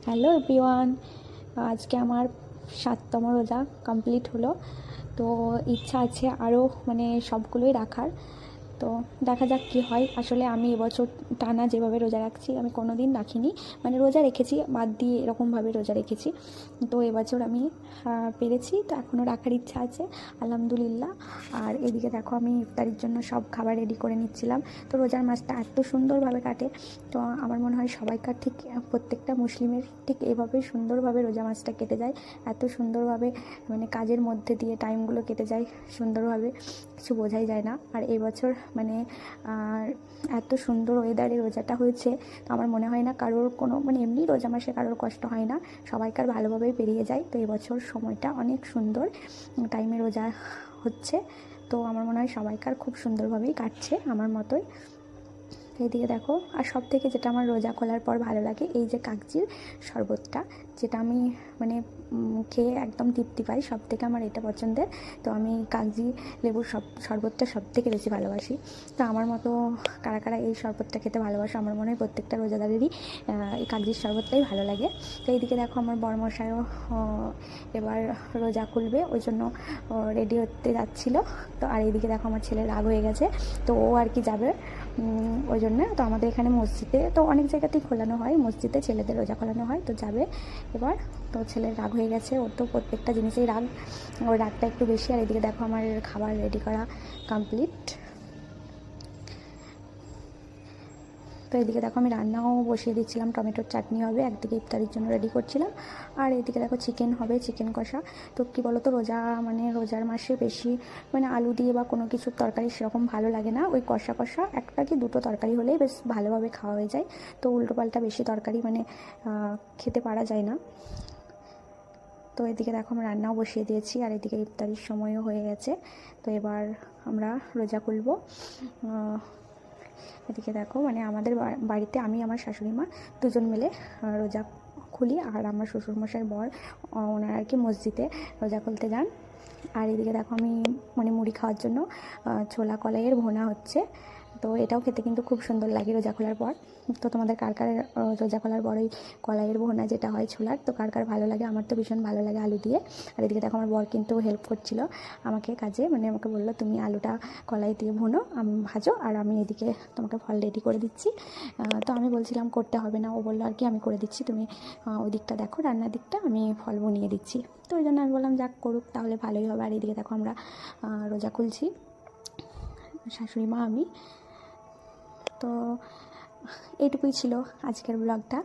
Hello everyone, আজকে আমার 7তম রোজা কমপ্লিট হলো। তো ইচ্ছা আছে আরও সবগুলোই রাখার। তো দেখা যাক কী হয়। আসলে আমি এবছর টানা যেভাবে রোজা রাখছি আমি কোনো দিন রাখিনি, রোজা রেখেছি বাদ দিয়ে এরকমভাবে রোজা রেখেছি। তো এবছর আমি পেরেছি, তো এখনও রাখার ইচ্ছা আছে আলহামদুলিল্লাহ। আর এদিকে দেখো আমি ইফতারির জন্য সব খাবার রেডি করে নিচ্ছিলাম। তো রোজার মাসটা এত সুন্দরভাবে কাটে, তো আমার মনে হয় সবাইকার ঠিক প্রত্যেকটা মুসলিমের ঠিক এভাবেই সুন্দরভাবে রোজা মাসটা কেটে যায়। এত সুন্দরভাবে কাজের মধ্যে দিয়ে টাইমগুলো কেটে যায় সুন্দরভাবে, কিছু বোঝাই যায় না। আর এবছর আর এত সুন্দর ওয়েদারে রোজাটা হয়েছে, তো আমার মনে হয় না কারোর কোনো এমনি রোজা মাসে কারোর কষ্ট হয় না, সবাইকার ভালোভাবেই পেরিয়ে যায়। তো এবছর সময়টা অনেক সুন্দর টাইমে রোজা হচ্ছে, তো আমার মনে হয় সবাইকার খুব সুন্দরভাবেই কাটছে আমার মতোই। এইদিকে দেখো, আর সব থেকে যেটা আমার রোজা খোলার পর ভালো লাগে এই যে কাগজির শরবতটা, যেটা আমি খেয়ে একদম তৃপ্তি পাই, সব থেকে আমার এটা পছন্দের। তো আমি কাগজি লেবুর শরবতটা সব থেকে বেশি ভালোবাসি। তো আমার মতো কারা কারা এই শরবতটা খেতে ভালোবাসো, আমার মনে হয় প্রত্যেকটা রোজাদারেরই এই কাগজির শরবতটাই ভালো লাগে। তো এইদিকে দেখো আমার বরমশাইও এবার রোজা খুলবে, ওই জন্য রেডি হতে যাচ্ছিলো। তো আর এইদিকে দেখো আমার ছেলে রাগ হয়ে গেছে, তো ও আর কি যাবে ওই জন্য। তো আমাদের এখানে মসজিদে তো অনেক জায়গাতেই খোলানো হয়, মসজিদে ছেলেদের রোজা খোলানো হয়, তো যাবে এবার। তো ছেলের রাগ হয়ে গেছে, ওর তো প্রত্যেকটা জিনিসেই রাগ, ওর রাগটা একটু বেশি। আর এদিকে দেখো আমার খাবার রেডি করা কমপ্লিট। তো এদিকে দেখো আমি রান্নাও বসিয়ে দিচ্ছিলাম, টমেটোর চাটনি হবে, একদিকে ইফতারির জন্য রেডি করছিলাম, আর এদিকে দেখো চিকেন হবে, চিকেন কষা। তো কী বলো তো, রোজার মাসে বেশি আলু দিয়ে বা কোনো কিছুর তরকারি সেরকম ভালো লাগে না, ওই কষা কষা একটা কি দুটো তরকারি হলেই বেশ ভালোভাবে খাওয়া হয়ে যায়। তো উল্টোপাল্টা বেশি তরকারি খেতে পারা যায় না। তো এদিকে দেখো আমি রান্নাও বসিয়ে দিয়েছি, আর এদিকে ইফতারির সময়ও হয়ে গেছে। তো এবার আমরা রোজা খুলবো। এদিকে দেখো আমাদের বাড়িতে আমি আমার শাশুড়ি মা দুজন মিলে রোজা খুলি, আর আমার শ্বশুরমশাই বর ওনারা আর কি মসজিদে রোজা খুলতে যান। আর এদিকে দেখো আমি মুড়ি খাওয়ার জন্য ছোলা কলাইয়ের ভুনা হচ্ছে। তো এটাও খেতে কিন্তু খুব সুন্দর লাগে রোজা খোলার পর। তো তোমাদের কার কার রোজা খোলার পর ওই কলাইয়ের ভুনা যেটা হয় ছোলার, তো কার কার ভালো লাগে? আমার তো ভীষণ ভালো লাগে আলু দিয়ে। আর এদিকে দেখো আমার বর কিন্তু হেল্প করছিল আমাকে কাজে, আমাকে বললো তুমি আলুটা কলাই দিয়ে ভুনো, ভাজো, আর আমি এদিকে তোমাকে ফল রেডি করে দিচ্ছি। তো আমি বলছিলাম করতে হবে না, ও বললো আর কি আমি করে দিচ্ছি, তুমি ওই দিকটা দেখো, রান্নার দিকটা, আমি ফল বনিয়ে দিচ্ছি। তো ওই জন্য আমি বললাম যাক করুক তাহলে ভালোই হবে। আর এদিকে দেখো আমরা রোজা খুলছি, শাশুড়ি মা আমি। তো এইটুকুই ছিল আজকের ব্লগটা।